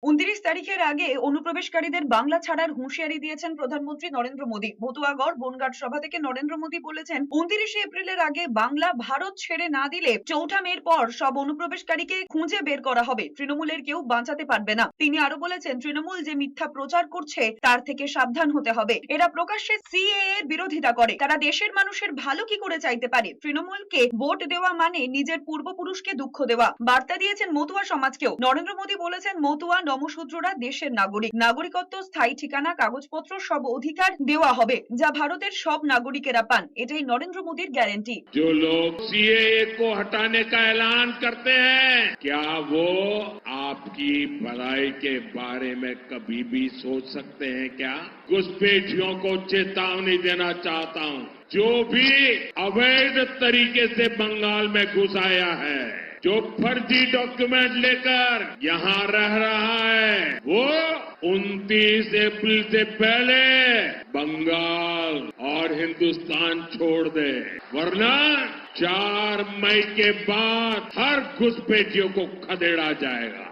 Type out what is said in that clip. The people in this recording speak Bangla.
29 তারিখের আগে অনুপ্রবেশকারীদের বাংলা ছাড়ার হুঁশিয়ারি দিয়েছেন প্রধানমন্ত্রী নরেন্দ্র মোদী। মতুয়াগড় বনগাঁট সভা থেকে নরেন্দ্র মোদী বলেছেন, 29 এপ্রিলের আগে বাংলা ভারত ছেড়ে না দিলে 4 মের পর সব অনুপ্রবেশকারীকে খুঁজে বের করা হবে। তৃণমূলের কেউ বাঁচাতে পারবে না। তিনি আরো বলেছেন, তৃণমূল যে মিথ্যা প্রচার করছে তার থেকে সাবধান হতে হবে। এরা প্রকাশ্যে সিএএ এর বিরোধিতা করে। তারা দেশের মানুষের ভালো কি করে চাইতে পারে? তৃণমূলকে ভোট দেওয়া মানে নিজের পূর্বপুরুষকে দুঃখ দেওয়া। বার্তা দিয়েছেন মতুয়া সমাজকেও। নরেন্দ্র মোদী বলেছেন, মতুয়া নমশূদ্ররা দেশের নাগরিক। নাগরিকত্ব, স্থায়ী ঠিকানা, কাগজপত্র সব অধিকার দেওয়া হবে, যা ভারতের সব নাগরিকেরা পান। এটাই নরেন্দ্র মোদীর গ্যারান্টি। जो लोग सीएए को हटाने का ऐलान करते हैं, क्या वो आपकी भलाई के बारे में कभी भी सोच सकते हैं क्या? घुसपैठियों को चेतावनी देना चाहता हूं। जो भी अवैध तरीके से बंगाल में घुस आया है, जो फर्जी डॉक्यूमेंट लेकर यहां रह रहा है, वो 29 अप्रैल से पहले बंगाल और हिंदुस्तान छोड़ दे, वरना 4 मई के बाद हर घुसपैठियों को खदेड़ा जाएगा।